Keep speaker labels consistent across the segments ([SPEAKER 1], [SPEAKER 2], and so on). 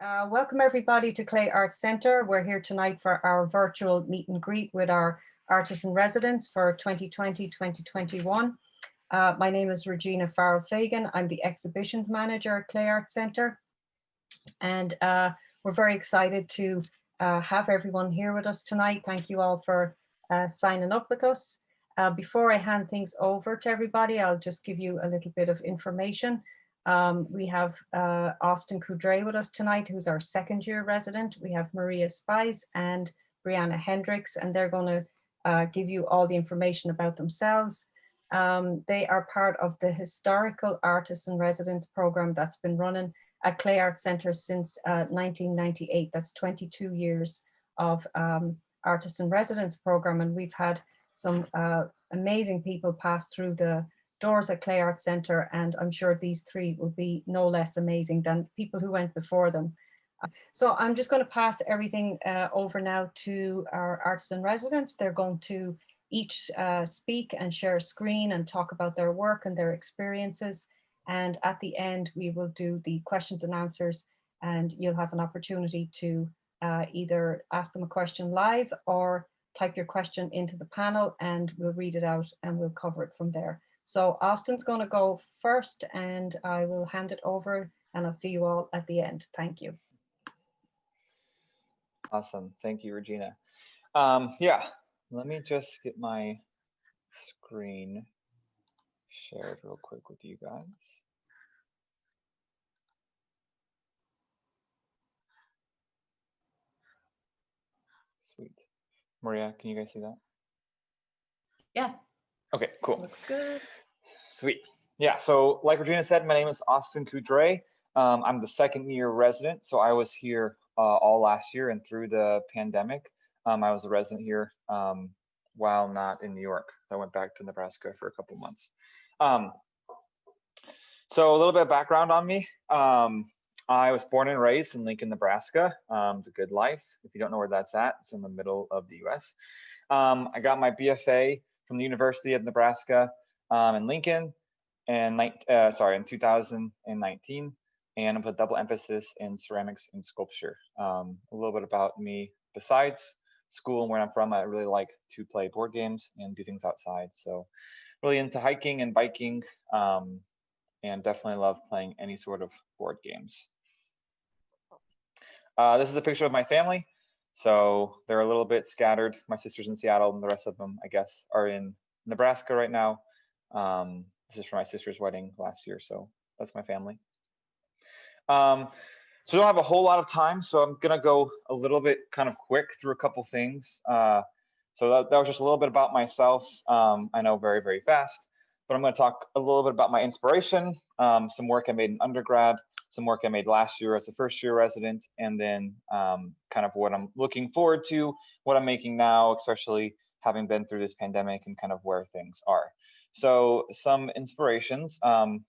[SPEAKER 1] Welcome everybody to Clay Arts Centre. We're here tonight for our virtual meet and greet with our artists in residence for 2020-2021. My name is Regina Farrell-Fagan. I'm the exhibitions manager at Clay Arts Centre. And we're very excited to have everyone here with us tonight. Thank you all for signing up with us. Before I hand things over to everybody, I'll just give you a little bit of information. We have Austin Coudriet with us tonight, who's our second year resident. We have Maria Spiess and Brianna Hendricks, and they're going to give you all the information about themselves. They are part of the Historical Artists in Residence program that's been running at Clay Arts Centre since 1998. That's 22 years of Artists in Residence program, and we've had some amazing people pass through the doors at Clay Arts Centre, and I'm sure these three will be no less amazing than people who went before them. So I'm just going to pass everything over now to our artists in residence. They're going to each speak and share a screen and talk about their work and their experiences. And at the end, we will do the questions and answers, and you'll have an opportunity to either ask them a question live or type your question into the panel, and we'll read it out and we'll cover it from there. So Austin's going to go first, and I will hand it over, and I'll see you all at the end. Thank you.
[SPEAKER 2] Awesome. Thank you, Regina. Yeah, let me just get my screen shared real quick with you guys. Sweet. Maria, can you guys see that?
[SPEAKER 1] Yeah.
[SPEAKER 2] Okay, cool.
[SPEAKER 1] Looks good.
[SPEAKER 2] Sweet. Yeah, so like Regina said, my name is Austin Coudriet. I'm the second year resident, so I was here all last year, and through the pandemic, I was a resident here while not in New York. I went back to Nebraska for a couple months. So a little bit of background on me. I was born and raised in Lincoln, Nebraska, the good life. If you don't know where that's at, it's in the middle of the US. I got my BFA from the University of Nebraska in Lincoln in 2019, and with a double emphasis in ceramics and sculpture. A little bit about me besides school and where I'm from. I really like to play board games and do things outside. So really into hiking and biking, and definitely love playing any sort of board games. This is a picture of my family. So they're a little bit scattered. My sister's in Seattle, and the rest of them, I guess, are in Nebraska right now. This is for my sister's wedding last year, so that's my family. So I don't have a whole lot of time, so I'm gonna go a little bit kind of quick through a couple things. So that was just a little bit about myself. I know very, very fast, but I'm gonna talk a little bit about my inspiration, some work I made in undergrad, some work I made last year as a first year resident, and then kind of what I'm looking forward to, what I'm making now, especially having been through this pandemic and kind of where things are. So some inspirations. My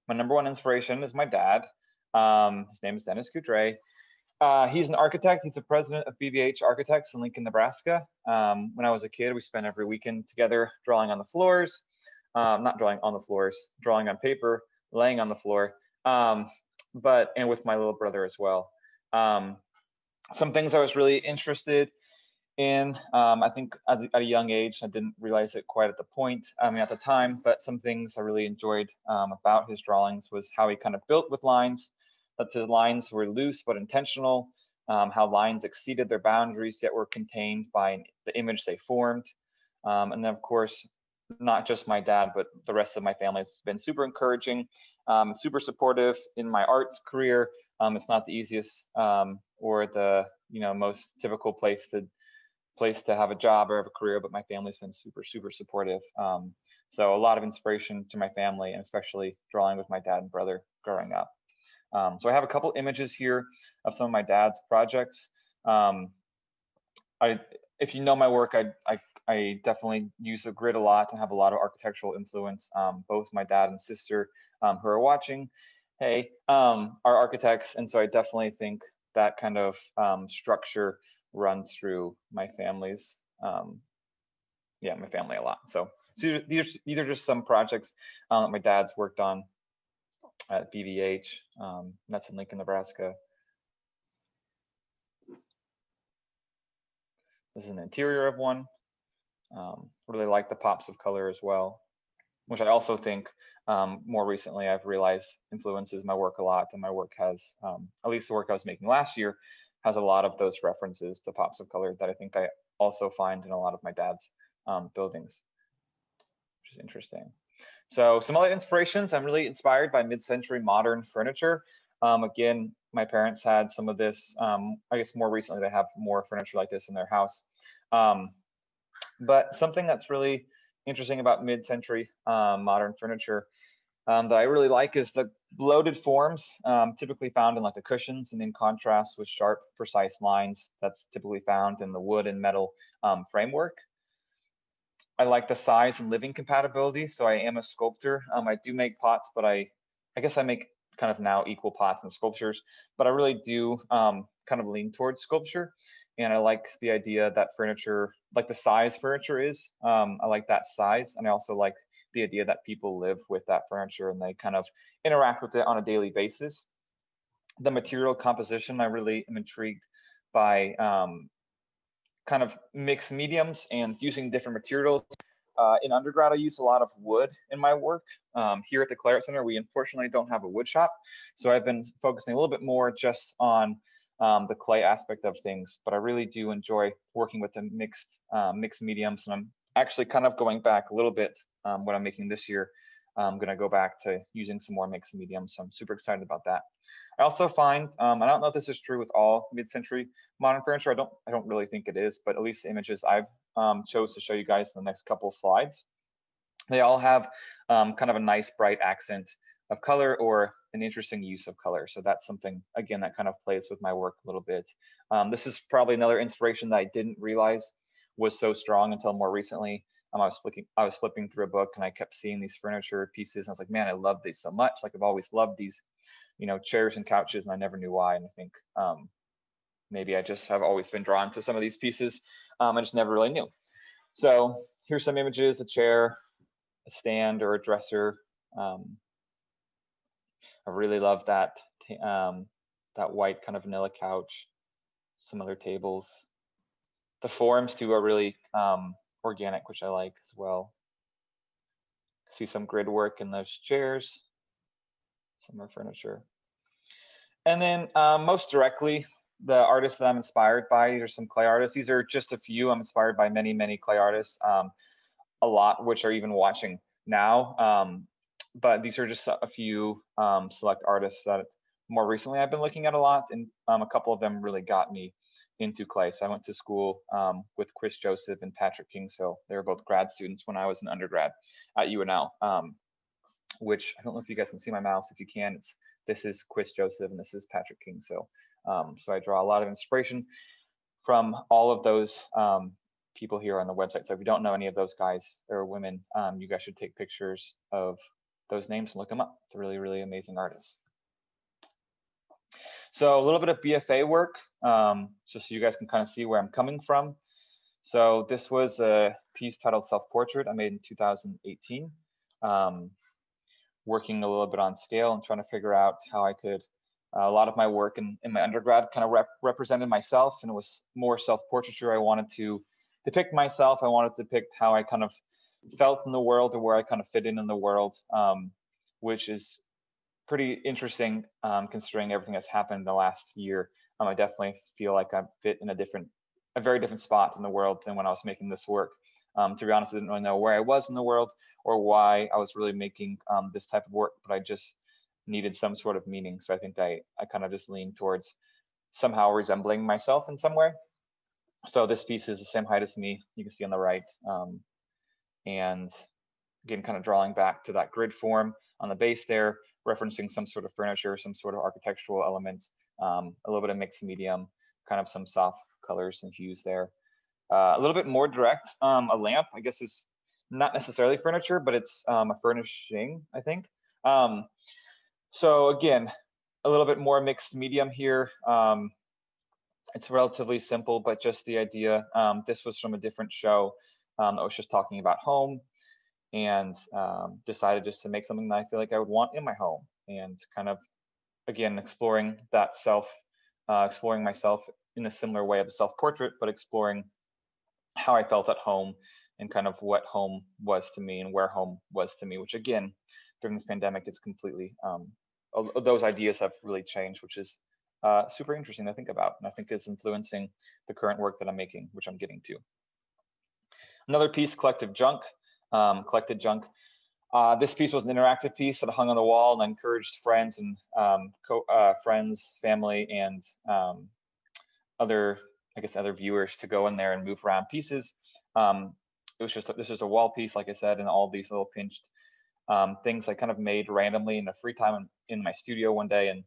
[SPEAKER 2] number one inspiration is my dad. His name is Dennis Coudriet. He's an architect. He's the president of BVH Architects in Lincoln, Nebraska. When I was a kid, we spent every weekend together drawing on the floors. Not drawing on the floors, drawing on paper, laying on the floor. And with my little brother as well. Some things I was really interested in, I think at a young age, I didn't realize it quite at the time, but some things I really enjoyed about his drawings was how he kind of built with lines, that the lines were loose but intentional, how lines exceeded their boundaries yet were contained by the image they formed. And then of course, not just my dad, but the rest of my family has been super encouraging, super supportive in my art career. It's not the easiest or the most typical place to have a job or have a career, but my family's been super, super supportive. So a lot of inspiration to my family, and especially drawing with my dad and brother growing up. So I have a couple images here of some of my dad's projects. If you know my work, I definitely use a grid a lot and have a lot of architectural influence. Both my dad and sister who are watching, hey, are architects. And so I definitely think that kind of structure runs through my family's, my family a lot. So these are just some projects that my dad's worked on at BVH. That's in Lincoln, Nebraska. This is an interior of one. Really like the pops of color as well, which I also think more recently I've realized influences my work a lot, and my work has, at least the work I was making last year, has a lot of those references to pops of color that I think I also find in a lot of my dad's buildings, which is interesting. So some other inspirations, I'm really inspired by mid-century modern furniture. Again, my parents had some of this. I guess more recently they have more furniture like this in their house. But something that's really interesting about mid-century modern furniture that I really like is the bloated forms, typically found in like the cushions, and in contrast with sharp, precise lines that's typically found in the wood and metal framework. I like the size and living compatibility. So I am a sculptor. I do make pots, but I guess I make kind of now equal pots and sculptures, but I really do kind of lean towards sculpture. And I like the idea that furniture, like the size furniture is, I like that size. And I also like the idea that people live with that furniture and they kind of interact with it on a daily basis. The material composition, I really am intrigued by kind of mixed mediums and using different materials. In undergrad, I use a lot of wood in my work. Here at the Clay Art Center, we unfortunately don't have a wood shop. So I've been focusing a little bit more just on the clay aspect of things, but I really do enjoy working with the mixed mediums. And I'm actually kind of going back a little bit what I'm making this year. I'm gonna go back to using some more mixed mediums. So I'm super excited about that. I also find, I don't know if this is true with all mid-century modern furniture. I don't really think it is, but at least the images I've chose to show you guys in the next couple slides, they all have kind of a nice bright accent of color or an interesting use of color. So that's something, again, that kind of plays with my work a little bit. This is probably another inspiration that I didn't realize was so strong until more recently. I was flipping through a book and I kept seeing these furniture pieces. And I was like, man, I love these so much. Like I've always loved these, chairs and couches, and I never knew why. And I think maybe I just have always been drawn to some of these pieces. I just never really knew. So here's some images: a chair, a stand, or a dresser. I really love that that white kind of vanilla couch. Some other tables. The forms too are really organic, which I like as well. See some grid work in those chairs. Some more furniture. And then most directly, the artists that I'm inspired by, these are some clay artists. These are just a few. I'm inspired by many, many clay artists, a lot which are even watching now. But these are just a few select artists that more recently I've been looking at a lot, and a couple of them really got me into clay. So I went to school with Chris Joseph and Patrick King. So they were both grad students when I was an undergrad at UNL, which I don't know if you guys can see my mouse. If you can, this is Chris Joseph and this is Patrick King. So so I draw a lot of inspiration from all of those people here on the website. So if you don't know any of those guys or women, you guys should take pictures of those names and look them up. They're really, really amazing artists. So a little bit of BFA work, just so you guys can kind of see where I'm coming from. So this was a piece titled Self-Portrait I made in 2018. Working a little bit on scale and trying to figure out how I could, a lot of my work in my undergrad kind of represented myself, and it was more self-portraiture. I wanted to depict myself. I wanted to depict how I kind of felt in the world, or where I kind of fit in the world, which is pretty interesting considering everything that's happened in the last year. I definitely feel like I fit in a very different spot in the world than when I was making this work. To be honest, I didn't really know where I was in the world or why I was really making this type of work, but I just needed some sort of meaning. So I think I kind of just leaned towards somehow resembling myself in some way. So this piece is the same height as me, you can see on the right. And again, kind of drawing back to that grid form on the base there, referencing some sort of furniture, some sort of architectural element, a little bit of mixed medium, kind of some soft colors and hues there. A little bit more direct, a lamp, I guess, is not necessarily furniture, but it's a furnishing, I think. So again, a little bit more mixed medium here. It's relatively simple, but just the idea, this was from a different show that was just talking about home, and decided just to make something that I feel like I would want in my home, and kind of, again, exploring that exploring myself in a similar way of a self-portrait, but exploring how I felt at home and kind of what home was to me and where home was to me, which again, during this pandemic, it's completely, those ideas have really changed, which is super interesting to think about. And I think is influencing the current work that I'm making, which I'm getting to. Another piece, collected junk. This piece was an interactive piece that hung on the wall, and I encouraged friends and friends, family, and other viewers to go in there and move around pieces. This is a wall piece, like I said, and all these little pinched things I kind of made randomly in the free time in my studio one day. And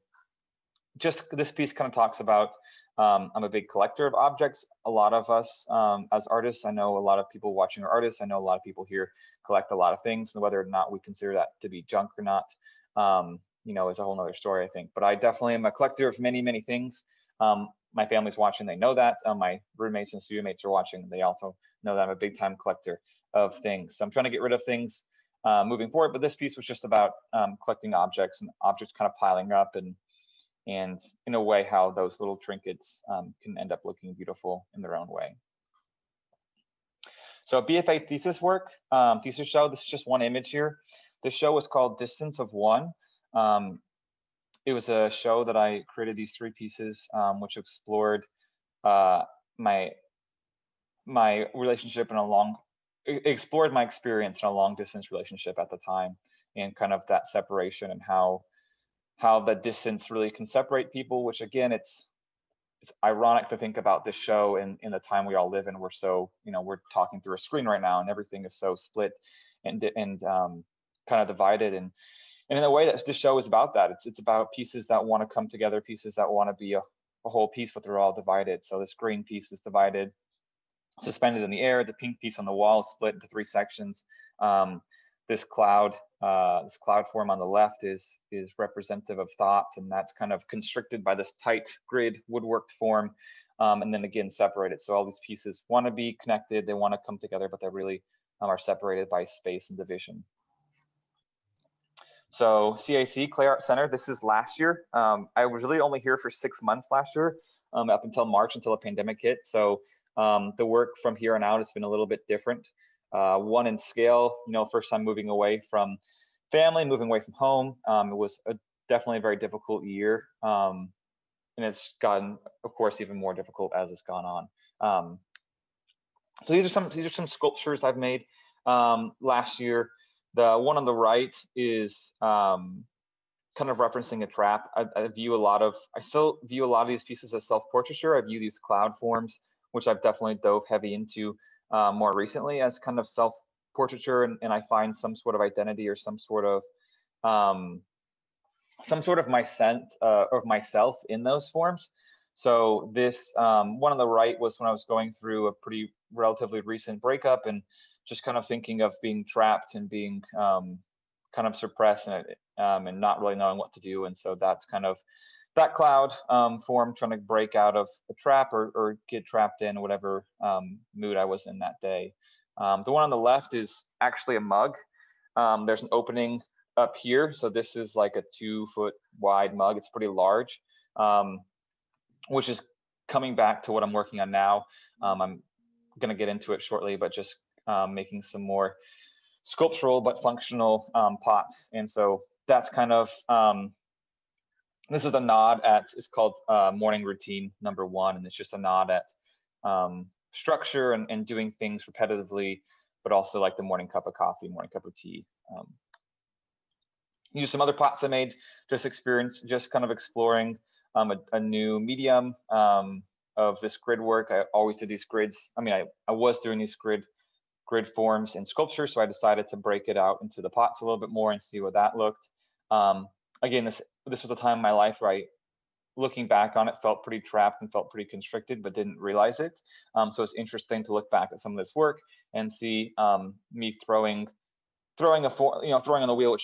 [SPEAKER 2] just this piece kind of talks about, I'm a big collector of objects. A lot of us as artists, I know a lot of people watching are artists. I know a lot of people here collect a lot of things, and whether or not we consider that to be junk or not, is a whole nother story, I think. But I definitely am a collector of many, many things. My family's watching, they know that. My roommates and studio mates are watching. They also know that I'm a big time collector of things. So I'm trying to get rid of things moving forward, but this piece was just about collecting objects and objects kind of piling up, and in a way how those little trinkets can end up looking beautiful in their own way. So Bfa Thesis Work, thesis show, this is just one image here. This show was called Distance of One. It was a show that I created these 3 pieces, which explored my relationship explored my experience in a long distance relationship at the time, and kind of that separation, and how the distance really can separate people, which again, it's ironic to think about this show in the time we all live in. We're so, we're talking through a screen right now, and everything is so split and kind of divided. And in a way, that this show is about that. It's about pieces that want to come together, pieces that want to be a whole piece, but they're all divided. So this green piece is divided, suspended in the air. The pink piece on the wall is split into 3 sections. This cloud form on the left is representative of thoughts, and that's kind of constricted by this tight grid woodworked form, and then again separated. So all these pieces want to be connected, they want to come together, but they really are separated by space and division. So CAC, Clay Art Center, this is last year. I was really only here for 6 months last year, up until March, until the pandemic hit. So the work from here on out has been a little bit different. One in scale, first time moving away from family, moving away from home. It was definitely a very difficult year. And it's gotten, of course, even more difficult as it's gone on. So these are some sculptures I've made last year. The one on the right is kind of referencing a trap. I still view a lot of these pieces as self-portraiture. I view these cloud forms, which I've definitely dove heavy into more recently, as kind of self-portraiture, and I find some sort of identity or some sort of my sense of myself in those forms. So this one on the right was when I was going through a pretty relatively recent breakup, and just kind of thinking of being trapped and being kind of suppressed and not really knowing what to do. And so that's kind of that cloud form, trying to break out of a trap or get trapped in whatever mood I was in that day. The one on the left is actually a mug. There's an opening up here. So this is like a 2-foot wide mug. It's pretty large, which is coming back to what I'm working on now. I'm going to get into it shortly, but just making some more sculptural but functional pots. And so that's kind of, this is a nod at, it's called morning routine number 1. And it's just a nod at structure and doing things repetitively, but also like the morning cup of coffee, morning cup of tea. Use some other pots I made, just kind of exploring a new medium of this grid work. I always did these grids. I mean, I was doing these grid forms in sculpture, so I decided to break it out into the pots a little bit more and see what that looked. Again, this was a time in my life where looking back on it, felt pretty trapped and felt pretty constricted, but didn't realize it. So it's interesting to look back at some of this work and see me throwing on the wheel,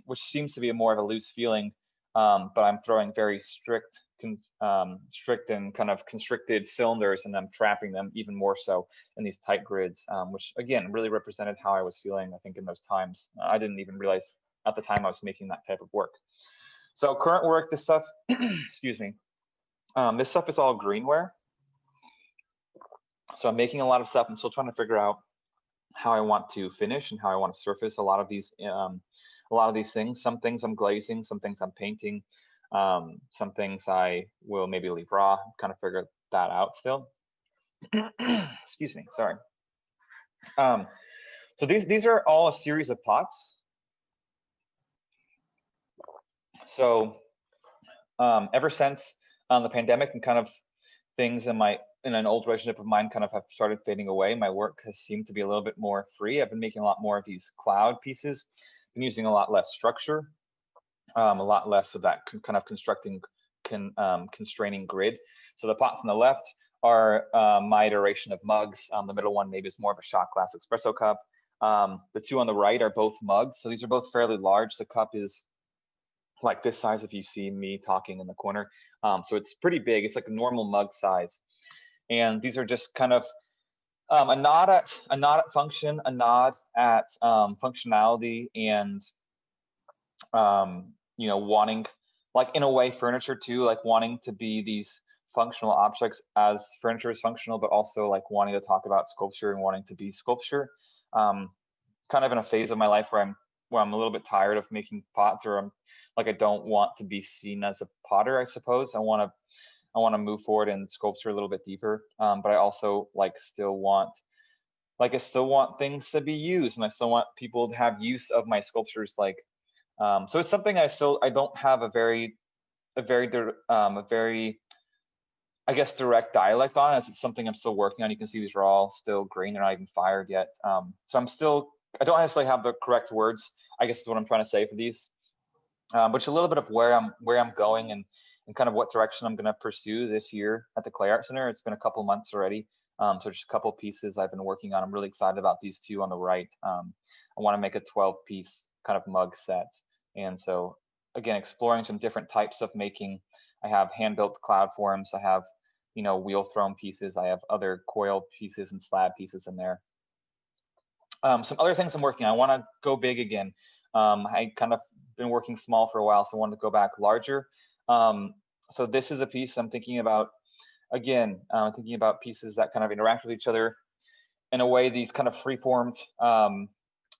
[SPEAKER 2] which seems to be more of a loose feeling, but I'm throwing very strict and kind of constricted cylinders, and I'm trapping them even more so in these tight grids, which again really represented how I was feeling, I think, in those times. I didn't even realize at the time I was making that type of work. So current work, this stuff, excuse me, this stuff is all greenware. So I'm making a lot of stuff. I'm still trying to figure out how I want to finish and how I want to surface a lot of these things. Some things I'm glazing, some things I'm painting, some things I will maybe leave raw. Kind of figure that out still. Excuse me, sorry. So these are all a series of pots. So ever since the pandemic and kind of things in an old relationship of mine kind of have started fading away, my work has seemed to be a little bit more free. I've been making a lot more of these cloud pieces, been using a lot less structure, a lot less of that kind of constraining grid. So the pots on the left are my iteration of mugs. The middle one maybe is more of a shot glass espresso cup. The two on the right are both mugs. So these are both fairly large. The cup is like this size if you see me talking in the corner. So it's pretty big. It's like a normal mug size. And these are just kind of a nod at function, a nod at functionality, and you know, wanting, like in a way, furniture too, like wanting to be these functional objects as furniture is functional, but also like wanting to talk about sculpture and wanting to be sculpture. Kind of in a phase of my life where I'm a little bit tired of making pots, or I'm like, I don't want to be seen as a potter, I suppose. I want to move forward in sculpture a little bit deeper, but I also like still want things to be used, and I still want people to have use of my sculptures. Like, so it's something I don't have a very I guess direct dialect on, as it's something I'm still working on. You can see these are all still green; they're not even fired yet. So I don't necessarily have the correct words, I guess is what I'm trying to say for these. But it's a little bit of where I'm going and kind of what direction I'm going to pursue this year at the Clay Art Center. It's been a couple months already. So just a couple pieces I've been working on. I'm really excited about these two on the right. I want to make a 12-piece kind of mug set. And so again, exploring some different types of making. I have hand-built cloud forms. I have, you know, wheel thrown pieces. I have other coil pieces and slab pieces in there. Some other things I'm working on. I want to go big again. I kind of been working small for a while, so I wanted to go back larger. So this is a piece I'm thinking about. Again, thinking about pieces that kind of interact with each other in a way. These kind of free-formed,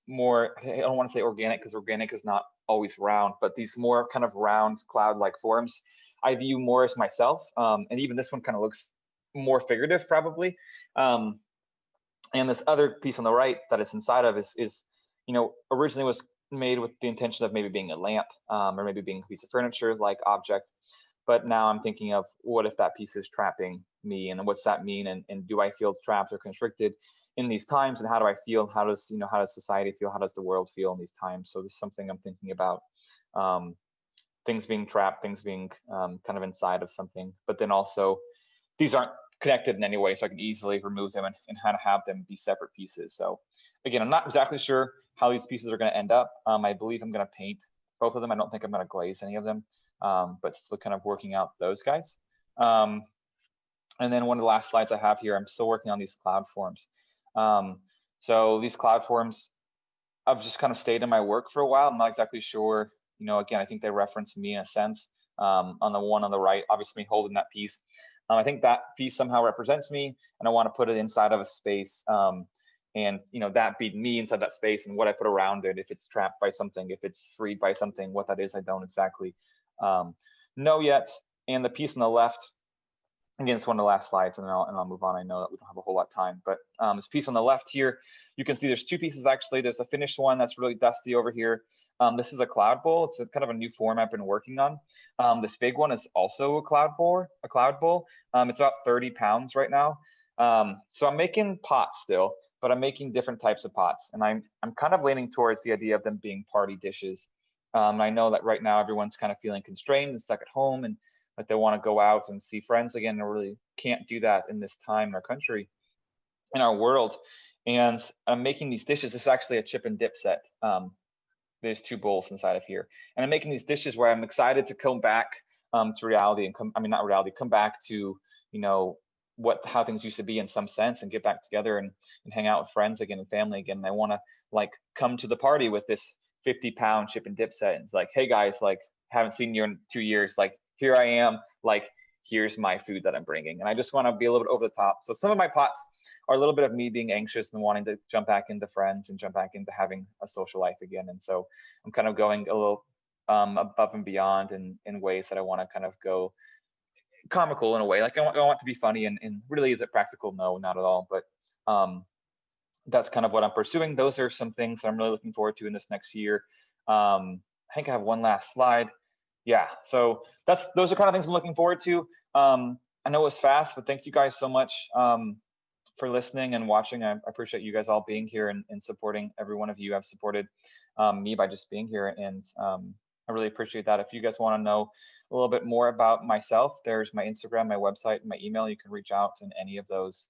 [SPEAKER 2] more, I don't want to say organic, because organic is not always round, but these more kind of round cloud-like forms I view more as myself. And even this one kind of looks more figurative, probably. And this other piece on the right that it's inside of is, you know, originally was made with the intention of maybe being a lamp, or maybe being a piece of furniture like object. But now I'm thinking of, what if that piece is trapping me, and what's that mean? And do I feel trapped or constricted in these times? And how do I feel? How does society feel? How does the world feel in these times? So this is something I'm thinking about. Things being trapped, things being kind of inside of something, but then also these aren't connected in any way, so I can easily remove them and how to have them be separate pieces. So again, I'm not exactly sure how these pieces are going to end up. I believe I'm going to paint both of them. I don't think I'm going to glaze any of them, but still kind of working out those guys. And then one of the last slides I have here, I'm still working on these cloud forms. So these cloud forms, I've just kind of stayed in my work for a while. I'm not exactly sure, you know, again, I think they reference me in a sense. On the one on the right, obviously holding that piece. I think that piece somehow represents me, and I want to put it inside of a space, and you know, that be me inside that space, and what I put around it, if it's trapped by something, if it's freed by something, what that is, I don't exactly know yet. And the piece on the left, again, it's one of the last slides, and I'll move on. I know that we don't have a whole lot of time, but this piece on the left here, you can see there's two pieces actually. There's a finished one that's really dusty over here. This is a cloud bowl. It's a kind of a new form I've been working on. This big one is also a cloud bowl. It's about 30 pounds right now. So I'm making pots still, but I'm making different types of pots, and I'm kind of leaning towards the idea of them being party dishes. I know that right now everyone's kind of feeling constrained and stuck at home, and that they want to go out and see friends again, and really can't do that in this time in our country, in our world. And I'm making these dishes. This is actually a chip and dip set. There's two bowls inside of here, and I'm making these dishes where I'm excited to come back to reality, and come back to, you know, how things used to be in some sense, and get back together and hang out with friends again and family again. And I want to like come to the party with this 50-pound chip and dip set. And it's like, hey guys, like, haven't seen you in 2 years. Like, here I am. Like, here's my food that I'm bringing. And I just want to be a little bit over the top. So some of my pots are a little bit of me being anxious and wanting to jump back into friends and jump back into having a social life again. And so I'm kind of going a little above and beyond in ways that I want to kind of go comical in a way. Like I want to be funny, and really, is it practical? No, not at all. But that's kind of what I'm pursuing. Those are some things that I'm really looking forward to in this next year. I think I have one last slide. Yeah, so those are kind of things I'm looking forward to. I know it was fast, but thank you guys so much for listening and watching. I appreciate you guys all being here and supporting. Every one of you have supported me by just being here, and I really appreciate that. If you guys want to know a little bit more about myself, there's my Instagram, my website, and my email. You can reach out in any of those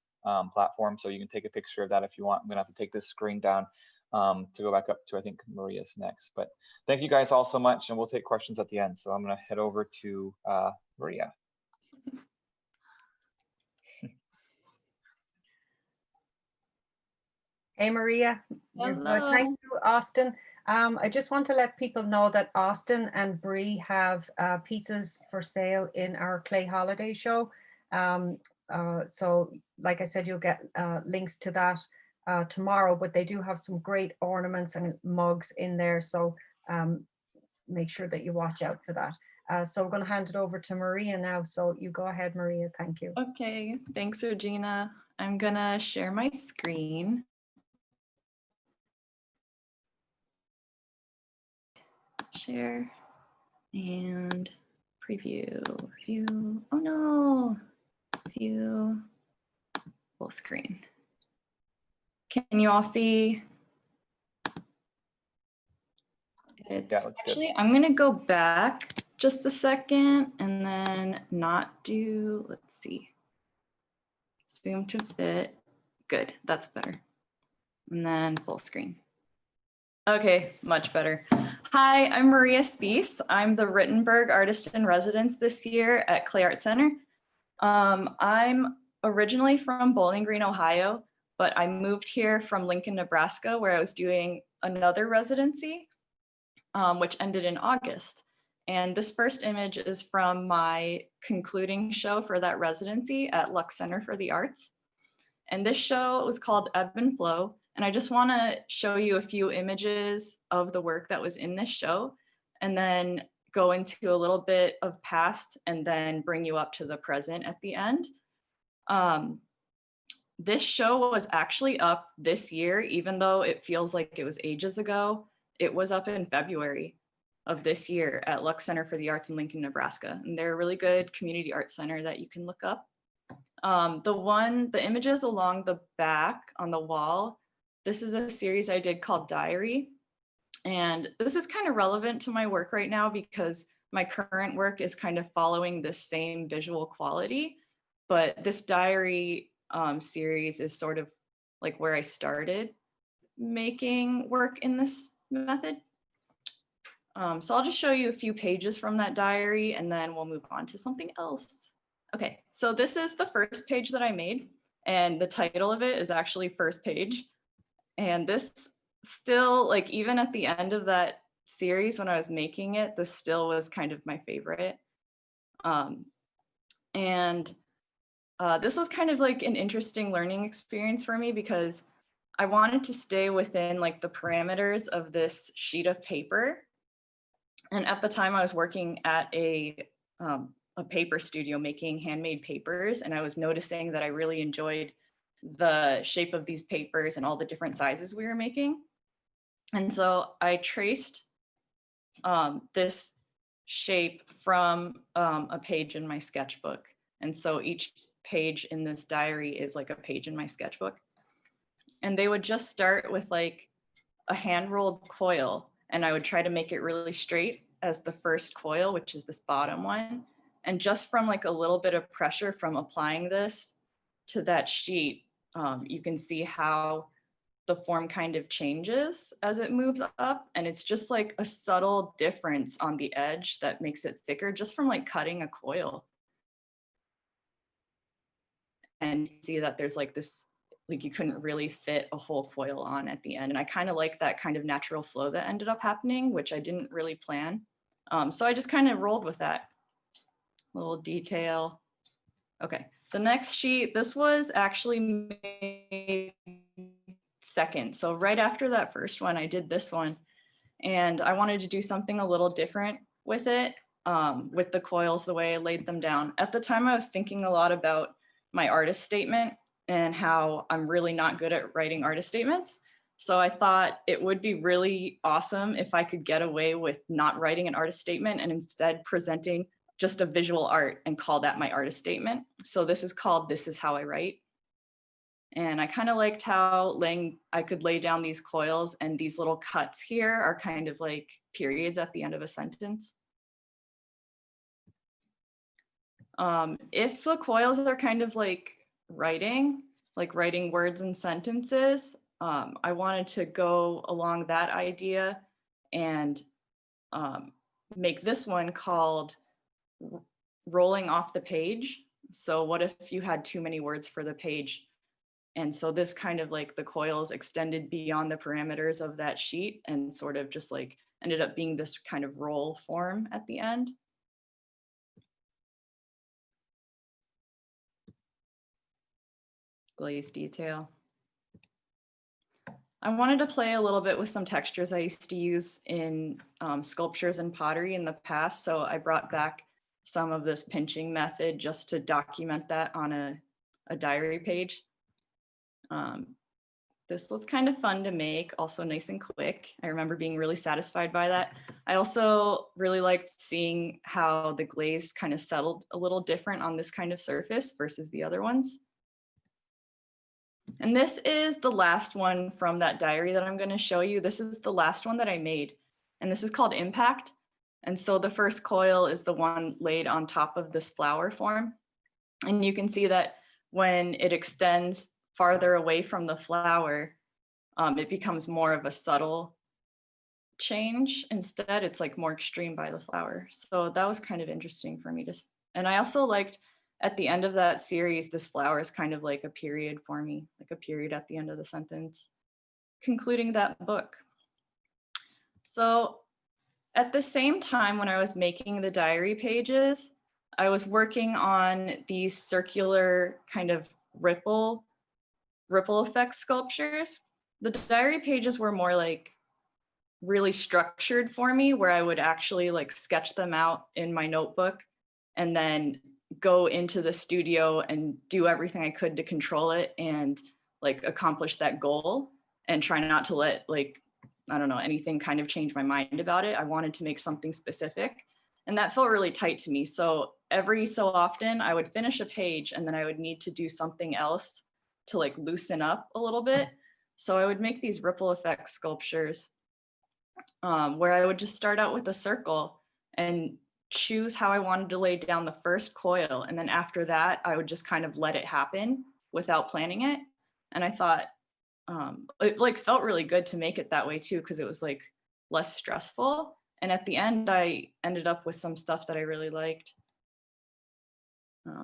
[SPEAKER 2] platforms. So you can take a picture of that if you want. I'm gonna have to take this screen down to go back up to, I think Maria's next. But thank you guys all so much, and we'll take questions at the end. So I'm gonna head over to Maria.
[SPEAKER 1] Hey, Maria.
[SPEAKER 3] Hello.
[SPEAKER 1] Thank you, Austin. I just want to let people know that Austin and Bree have pieces for sale in our Clay Holiday Show. So like I said, you'll get links to that tomorrow, but they do have some great ornaments and mugs in there. So make sure that you watch out for that. So we're going to hand it over to Maria now. So you go ahead, Maria. Thank you.
[SPEAKER 3] Okay, thanks, Regina. I'm gonna share my screen. Share and preview, view. Oh no, view full screen. Can you all see? It's actually, I'm gonna go back just a second and then not do, let's see. Zoom to fit. Good, that's better. And then full screen. Okay, much better. Hi, I'm Maria Spiess. I'm the Rittenberg Artist in Residence this year at Clay Art Center. I'm originally from Bowling Green, Ohio, but I moved here from Lincoln, Nebraska, where I was doing another residency, which ended in August. And this first image is from my concluding show for that residency at Lux Center for the Arts. And this show was called Ebb and Flow. And I just want to show you a few images of the work that was in this show, and then go into a little bit of past and then bring you up to the present at the end. This show was actually up this year, even though it feels like it was ages ago. It was up in February of this year at Lux Center for the Arts in Lincoln, Nebraska. And they're a really good community art center that you can look up. The images along the back on the wall, this is a series I did called Diary. And this is kind of relevant to my work right now because my current work is kind of following the same visual quality, but this diary series is sort of like where I started making work in this method. So I'll just show you a few pages from that diary and then we'll move on to something else. Okay, so this is the first page that I made, and the title of it is actually First Page. And this still, like, even at the end of that series when I was making it, this still was kind of my favorite. This was kind of like an interesting learning experience for me because I wanted to stay within like the parameters of this sheet of paper. And at the time I was working at a paper studio making handmade papers, and I was noticing that I really enjoyed the shape of these papers and all the different sizes we were making. And so I traced this shape from a page in my sketchbook. And so each page in this diary is like a page in my sketchbook. And they would just start with like a hand rolled coil, and I would try to make it really straight as the first coil, which is this bottom one. And just from like a little bit of pressure from applying this to that sheet, you can see how the form kind of changes as it moves up. And it's just like a subtle difference on the edge that makes it thicker just from like cutting a coil. And you see that there's like this, like you couldn't really fit a whole coil on at the end. And I kind of like that kind of natural flow that ended up happening, which I didn't really plan. So I just kind of rolled with that. little detail. Okay, the next sheet, this was actually made second. So right after that first one, I did this one, and I wanted to do something a little different with it, with the coils, the way I laid them down. At the time, I was thinking a lot about my artist statement and how I'm really not good at writing artist statements. So I thought it would be really awesome if I could get away with not writing an artist statement and instead presenting just a visual art and call that my artist statement. So this is called This Is How I Write. And I kind of liked how I could lay down these coils, and these little cuts here are kind of like periods at the end of a sentence. If the coils are kind of like writing words and sentences, I wanted to go along that idea and make this one called rolling off the page. So what if you had too many words for the page? And so this kind of like the coils extended beyond the parameters of that sheet and sort of just like ended up being this kind of roll form at the end. Glaze detail. I wanted to play a little bit with some textures I used to use in sculptures and pottery in the past. So I brought back some of this pinching method just to document that on a diary page. This was kind of fun to make, also nice and quick. I remember being really satisfied by that. I also really liked seeing how the glaze kind of settled a little different on this kind of surface versus the other ones. And this is the last one from that diary that I'm going to show you. This is the last one that I made, and this is called Impact. And so the first coil is the one laid on top of this flower form. And you can see that when it extends farther away from the flower, it becomes more of a subtle change. Instead, it's like more extreme by the flower. So that was kind of interesting for me to, and I also liked at the end of that series, this flower is kind of like a period for me, like a period at the end of the sentence, concluding that book. So at the same time, when I was making the diary pages, I was working on these circular kind of ripple effect sculptures. The diary pages were more like really structured for me, where I would actually like sketch them out in my notebook and then go into the studio and do everything I could to control it and like accomplish that goal and try not to let like, I don't know, anything kind of change my mind about it. I wanted to make something specific, and that felt really tight to me. So every so often I would finish a page and then I would need to do something else to like loosen up a little bit. So I would make these ripple effect sculptures where I would just start out with a circle and choose how I wanted to lay down the first coil. And then after that, I would just kind of let it happen without planning it. And I thought it like felt really good to make it that way too, because it was like less stressful. And at the end, I ended up with some stuff that I really liked.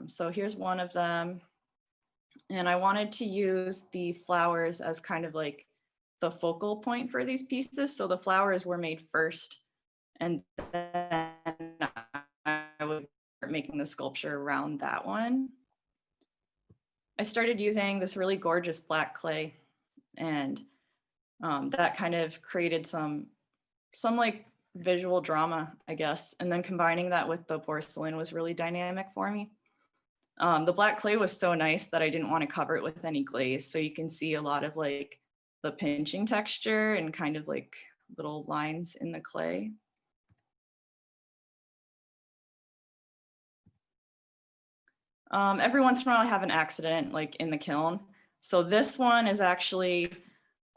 [SPEAKER 3] So here's one of them. And I wanted to use the flowers as kind of like the focal point for these pieces. So the flowers were made first, and then I would start making the sculpture around that one. I started using this really gorgeous black clay, and that kind of created some like visual drama, I guess. And then combining that with the porcelain was really dynamic for me. The black clay was so nice that I didn't want to cover it with any glaze. So you can see a lot of like the pinching texture and kind of like little lines in the clay. Every once in a while I have an accident like in the kiln. So this one is actually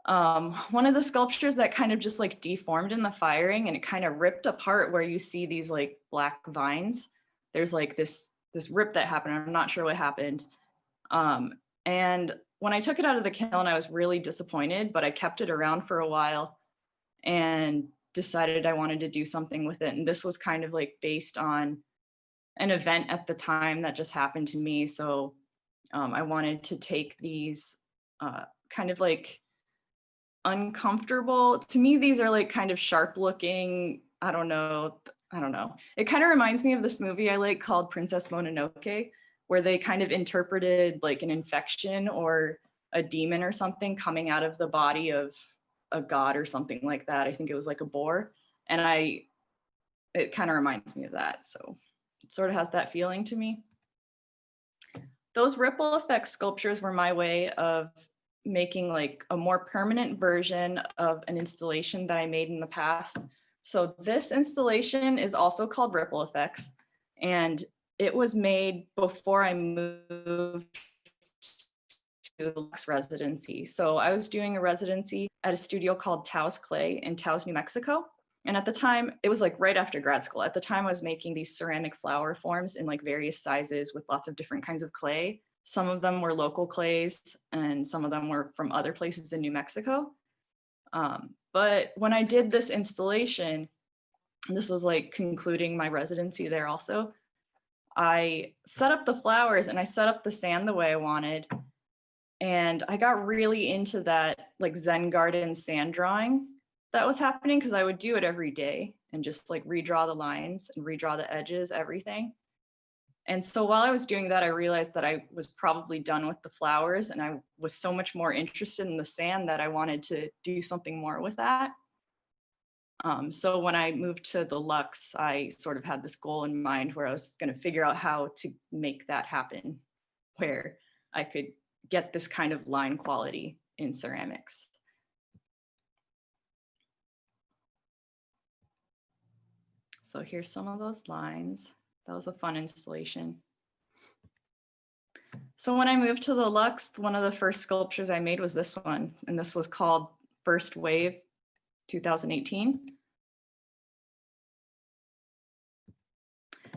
[SPEAKER 3] one of the sculptures that kind of just like deformed in the firing, and it kind of ripped apart where you see these like black vines. There's like this rip that happened. I'm not sure what happened. And when I took it out of the kiln, I was really disappointed, but I kept it around for a while and decided I wanted to do something with it. And this was kind of like based on an event at the time that just happened to me. So I wanted to take these kind of like uncomfortable, to me, these are like kind of sharp looking, I don't know, I don't know. It kind of reminds me of this movie I like called Princess Mononoke, where they kind of interpreted like an infection or a demon or something coming out of the body of a god or something like that. I think it was like a boar. And it kind of reminds me of that. So it sort of has that feeling to me. Those ripple effect sculptures were my way of making like a more permanent version of an installation that I made in the past. So this installation is also called Ripple Effects, and it was made before I moved to the Lux residency. So I was doing a residency at a studio called Taos Clay in Taos, New Mexico. And at the time, it was like right after grad school. At the time, I was making these ceramic flower forms in like various sizes with lots of different kinds of clay. Some of them were local clays and some of them were from other places in New Mexico. But when I did this installation, this was like concluding my residency there also, I set up the flowers and I set up the sand the way I wanted. And I got really into that like Zen garden sand drawing that was happening because I would do it every day and just like redraw the lines and redraw the edges, everything. And so while I was doing that, I realized that I was probably done with the flowers and I was so much more interested in the sand that I wanted to do something more with that. So when I moved to the Lux, I sort of had this goal in mind where I was going to figure out how to make that happen, where I could get this kind of line quality in ceramics. So here's some of those lines. That was a fun installation. So when I moved to the Lux, one of the first sculptures I made was this one, and this was called First Wave 2018.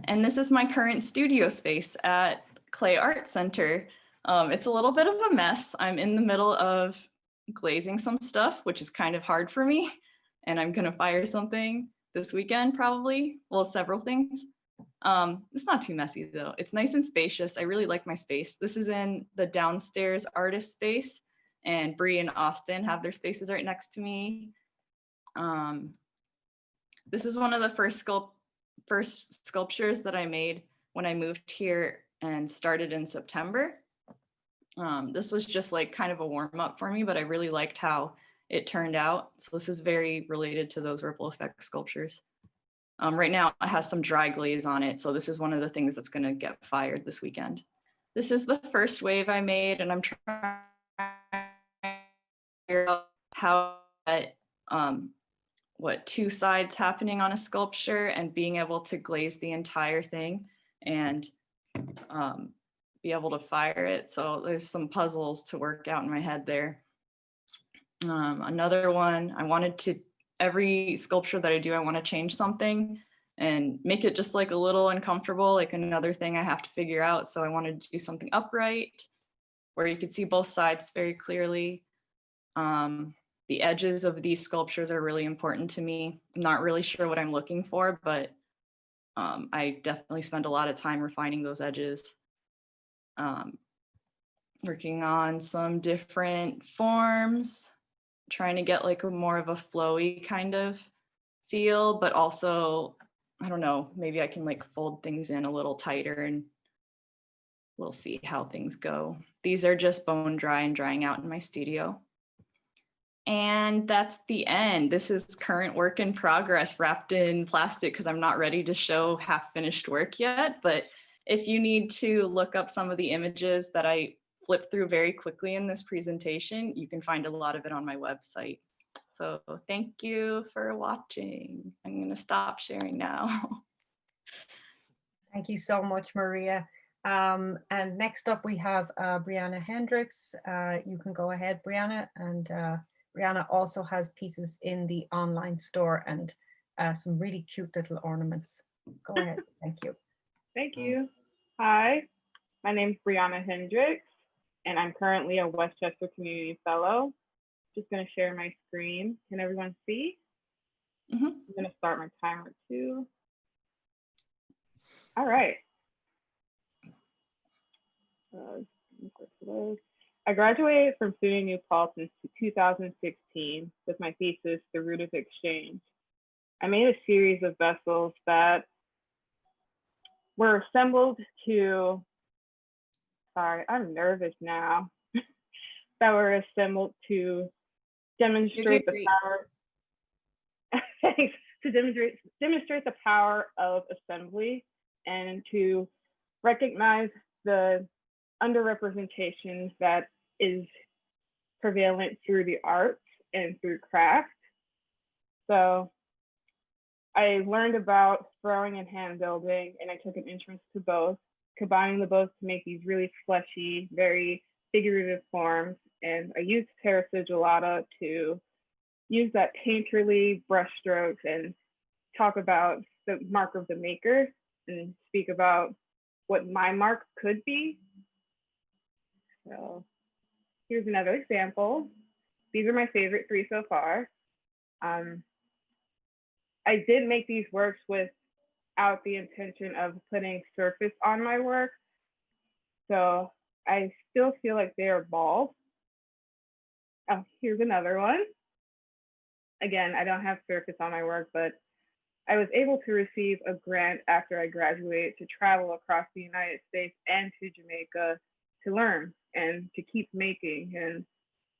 [SPEAKER 3] And this is my current studio space at Clay Art Center. It's a little bit of a mess. I'm in the middle of glazing some stuff, which is kind of hard for me. And I'm gonna fire something this weekend probably, well, several things. It's not too messy though. It's nice and spacious. I really like my space. This is in the downstairs artist space, and Bree and Austin have their spaces right next to me. This is one of the first sculptures that I made when I moved here and started in September. This was just like kind of a warm up for me, but I really liked how it turned out. So this is very related to those ripple effect sculptures. Right now it has some dry glaze on it. So this is one of the things that's gonna get fired this weekend. This is the first wave I made, and I'm trying to figure out how what two sides happening on a sculpture and being able to glaze the entire thing and be able to fire it. So there's some puzzles to work out in my head there. Another one, I wanted to, every sculpture that I do, I want to change something and make it just like a little uncomfortable, like another thing I have to figure out. So I wanted to do something upright where you could see both sides very clearly. The edges of these sculptures are really important to me. I'm not really sure what I'm looking for, but I definitely spend a lot of time refining those edges. Working on some different forms, trying to get like a more of a flowy kind of feel, but also, I don't know, maybe I can like fold things in a little tighter and we'll see how things go. These are just bone dry and drying out in my studio. And that's the end. This is current work in progress wrapped in plastic because I'm not ready to show half finished work yet. But if you need to look up some of the images that I flipped through very quickly in this presentation, you can find a lot of it on my website. So thank you for watching. I'm going to stop sharing now.
[SPEAKER 1] Thank you so much, Maria. And next up we have Brianna Hendricks. You can go ahead, Brianna. And Brianna also has pieces in the online store and some really cute little ornaments. Go ahead. Thank you.
[SPEAKER 4] Thank you. Hi, my name is Brianna Hendricks, and I'm currently a Westchester Community Fellow. Just going to share my screen. Can everyone see?
[SPEAKER 3] Mm-hmm.
[SPEAKER 4] I'm going to start my timer too. All right. I graduated from SUNY New Paltz in 2016 with my thesis, The Root of Exchange. I made a series of vessels that were assembled to, sorry, I'm nervous now, that were assembled to demonstrate the power, thanks, to demonstrate the power of assembly and to recognize the underrepresentation that is prevalent through the arts and through craft. So I learned about throwing and hand building, and I took an interest to both, combining the both to make these really fleshy, very figurative forms. And I used terra sigillata to use that painterly brushstrokes and talk about the mark of the maker and speak about what my mark could be. So here's another example. These are my favorite 3 so far. I did make these works without the intention of putting surface on my work. So I still feel like they are balls. Oh, here's another one. Again, I don't have surface on my work, but I was able to receive a grant after I graduated to travel across the United States and to Jamaica to learn and to keep making and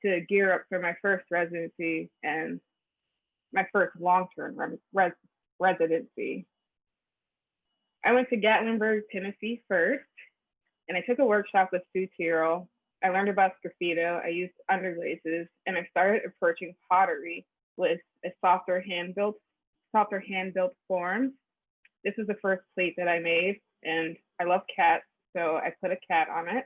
[SPEAKER 4] to gear up for my first residency and my first long-term residency. I went to Gatlinburg, Tennessee first, and I took a workshop with Sue Tyrrell. I learned about sgraffito, I used underglazes, and I started approaching pottery with a softer hand-built forms. This is the first plate that I made, and I love cats, so I put a cat on it.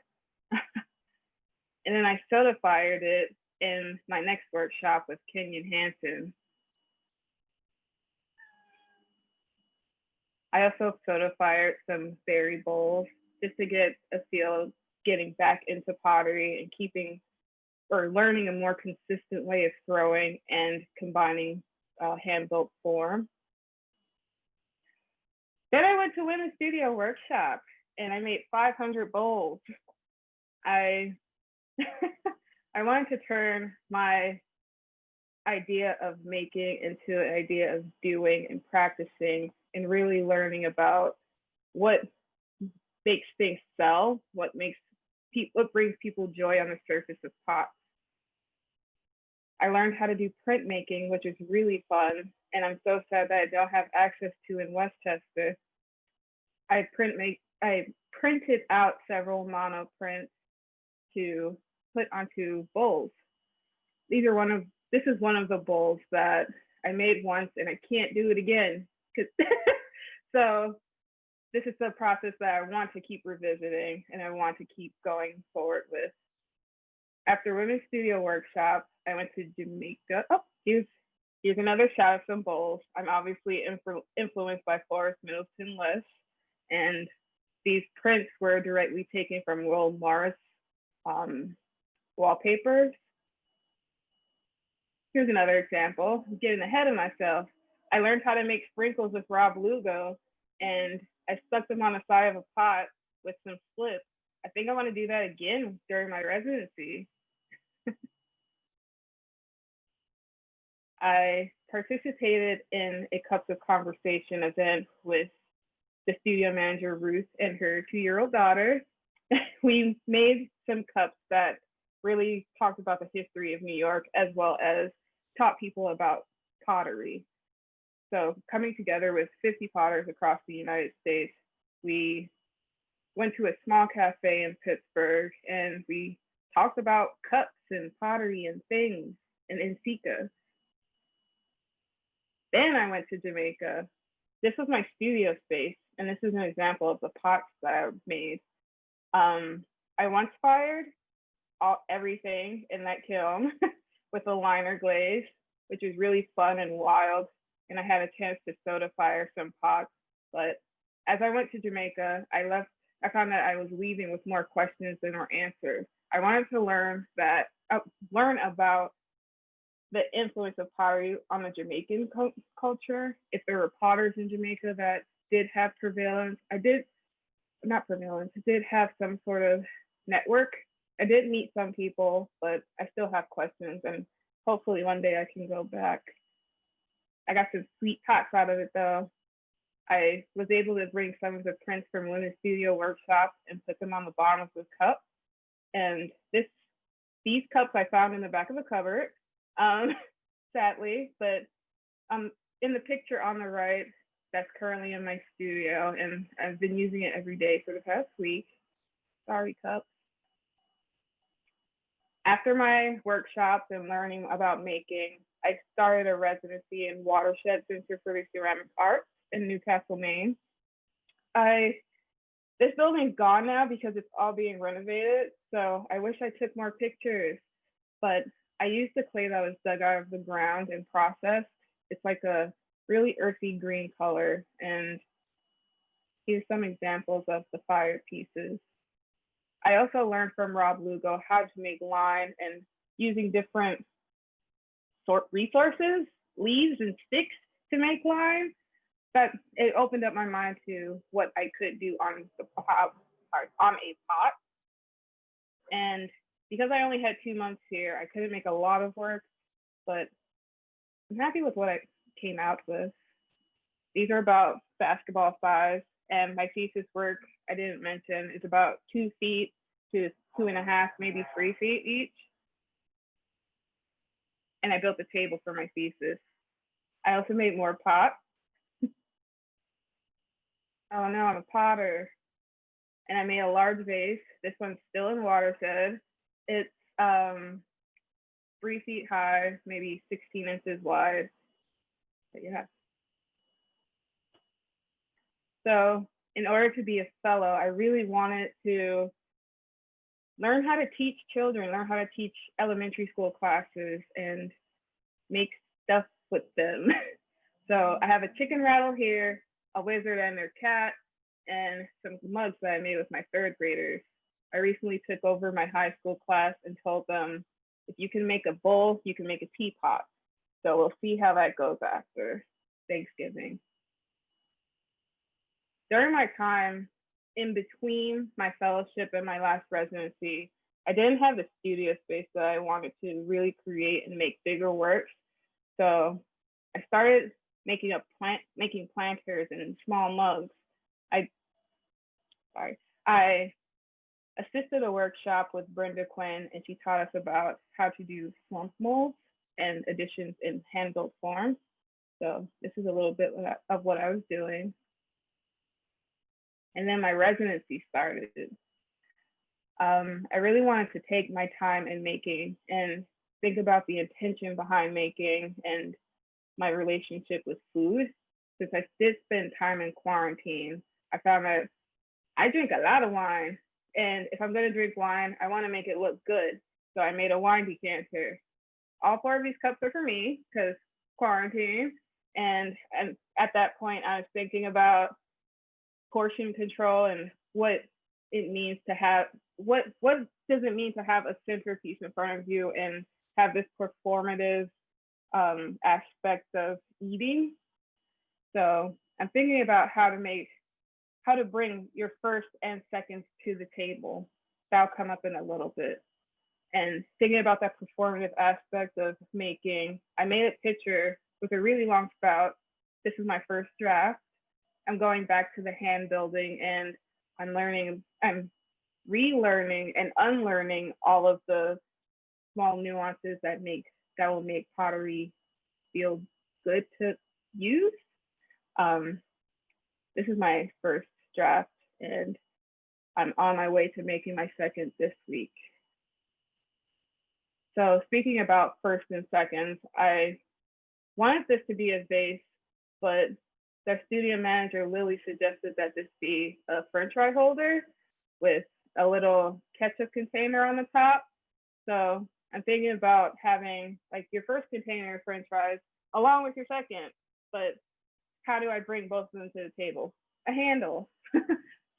[SPEAKER 4] And then I soda fired it in my next workshop with Kenyon Hansen. I also soda fired some berry bowls just to get a feel of getting back into pottery and keeping or learning a more consistent way of throwing and combining hand-built form. Then I went to Women's Studio Workshop and I made 500 bowls. I wanted to turn my idea of making into an idea of doing and practicing and really learning about what makes things sell, what brings people joy on the surface of pots. I learned how to do printmaking, which is really fun, and I'm so sad that I don't have access to in Westchester. I printed out several mono prints to put onto bowls. This is one of the bowls that I made once and I can't do it again. So this is the process that I want to keep revisiting and I want to keep going forward with. After Women's Studio Workshop, I went to Jamaica. Oh, here's another shot of some bowls. I'm obviously influenced by Forrest Middleton List, and these prints were directly taken from Will Morris wallpapers. Here's another example. I'm getting ahead of myself. I learned how to make sprinkles with Rob Lugo, and I stuck them on the side of a pot with some slips. I think I want to do that again during my residency. I participated in a Cups of Conversation event with the studio manager, Ruth, and her 2-year-old daughter. We made some cups that really talked about the history of New York, as well as taught people about pottery. So coming together with 50 potters across the United States, we went to a small cafe in Pittsburgh and we talked about cups and pottery and things and Insika. Then I went to Jamaica. This was my studio space, and this is an example of the pots that I made. I once fired everything in that kiln with a liner glaze, which is really fun and wild. And I had a chance to soda fire some pots. But as I went to Jamaica, I found that I was leaving with more questions than were answered. I wanted to learn about the influence of pottery on the Jamaican culture. If there were potters in Jamaica that did have prevalence, did have some sort of network. I did meet some people, but I still have questions, and hopefully one day I can go back. I got some sweet tots out of it though. I was able to bring some of the prints from Luna's studio workshop and put them on the bottom of the cup. And these cups I found in the back of a cupboard, sadly, but in the picture on the right, that's currently in my studio, and I've been using it every day for the past week. Sorry, cup. After my workshops and learning about making, I started a residency in Watershed Center for the Ceramic Arts in Newcastle, Maine. This building's gone now because it's all being renovated, so I wish I took more pictures, but I used the clay that was dug out of the ground and processed. It's like a really earthy green color, and here's some examples of the fire pieces. I also learned from Rob Lugo how to make line and using different resources, leaves and sticks to make line. That it opened up my mind to what I could do on a pot. And because I only had 2 months here, I couldn't make a lot of work, but I'm happy with what I came out with. These are about basketball size, and my thesis work, I didn't mention, is about 2 feet to 2.5, maybe 3 feet each. And I built a table for my thesis. I also made more pots. Oh no, I'm a potter. And I made a large vase. This one's still in Watershed. It's 3 feet high, maybe 16 inches wide. But yeah. So in order to be a fellow, I really wanted to learn how to teach children, learn how to teach elementary school classes and make stuff with them. So I have a chicken rattle here, a wizard and their cat, and some mugs that I made with my 3rd graders. I recently took over my high school class and told them, if you can make a bowl, you can make a teapot. So we'll see how that goes after Thanksgiving. During my time in between my fellowship and my last residency, I didn't have the studio space that I wanted to really create and make bigger works. So I started making planters and small mugs. I assisted a workshop with Brenda Quinn, and she taught us about how to do slump molds and additions in hand-built forms. So this is a little bit of what I was doing. And then my residency started. I really wanted to take my time in making and think about the intention behind making and my relationship with food. Since I did spend time in quarantine, I found that I drink a lot of wine. And if I'm gonna drink wine, I wanna make it look good. So I made a wine decanter. All 4 of these cups are for me because quarantine. And at that point, I was thinking about portion control and what it means to have, what does it mean to have a centerpiece in front of you and have this performative aspect of eating. So I'm thinking about how to bring your first and seconds to the table. That'll come up in a little bit. And thinking about that performative aspect of making, I made a picture with a really long spout. This is my first draft. I'm going back to the hand building, and I'm relearning and unlearning all of the small nuances that will make pottery feel good to use. This is my first draft, and I'm on my way to making my second this week. So speaking about first and seconds, I wanted this to be a vase, but their studio manager, Lily, suggested that this be a French fry holder with a little ketchup container on the top. So I'm thinking about having like your first container of French fries along with your second, but how do I bring both of them to the table? A handle.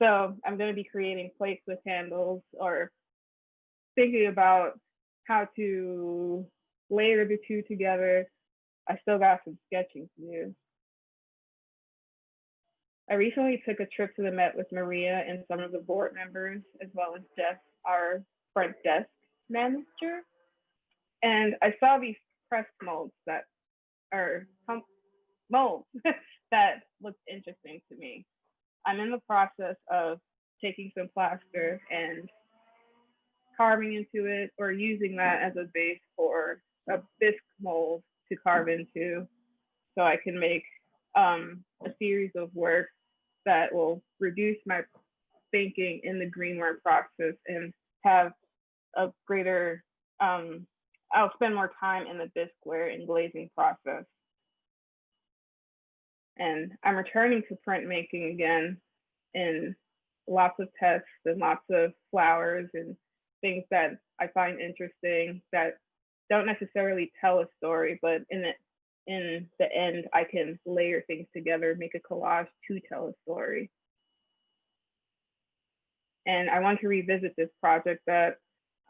[SPEAKER 4] So I'm going to be creating plates with handles, or thinking about how to layer the two together. I still got some sketching to do. I recently took a trip to the Met with Maria and some of the board members, as well as Jeff, our front desk manager. And I saw these press molds that are molds that looked interesting to me. I'm in the process of taking some plaster and carving into it, or using that as a base for a bisque mold to carve into, so I can make a series of work that will reduce my thinking in the greenwork process and have a greater, I'll spend more time in the bisqueware and glazing process. And I'm returning to printmaking again, in lots of tests and lots of flowers and things that I find interesting that don't necessarily tell a story, but in the end, I can layer things together, make a collage to tell a story. And I want to revisit this project that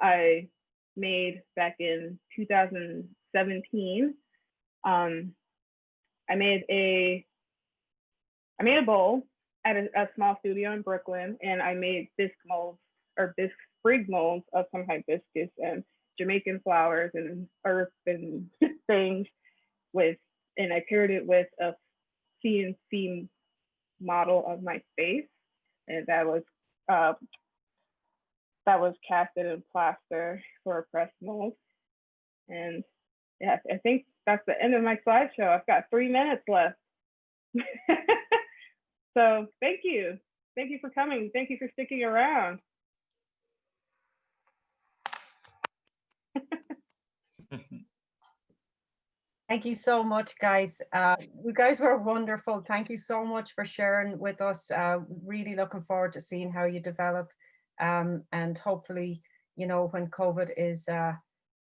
[SPEAKER 4] I made back in 2017. I made a bowl at a small studio in Brooklyn, and I made bisque molds, or bisque sprig molds of some hibiscus and Jamaican flowers and earth and things and I paired it with a CNC model of my face, and that was casted in plaster for a press mold. And yeah, I think that's the end of my slideshow. I've got 3 minutes left. So thank you. Thank you for coming. Thank you for sticking around.
[SPEAKER 1] Thank you so much, guys. You guys were wonderful. Thank you so much for sharing with us. Really looking forward to seeing how you develop. And hopefully, you know, when COVID is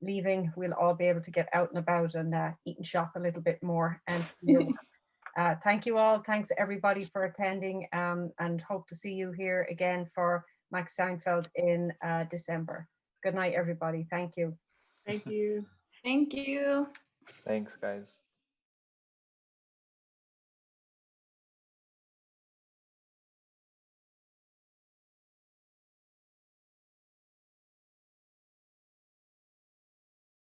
[SPEAKER 1] leaving, we'll all be able to get out and about and eat and shop a little bit more. And see your work. Thank you all. Thanks everybody for attending, and hope to see you here again for Max Seinfeld in December. Good night, everybody. Thank you.
[SPEAKER 4] Thank you.
[SPEAKER 3] Thank you.
[SPEAKER 2] Thanks, guys.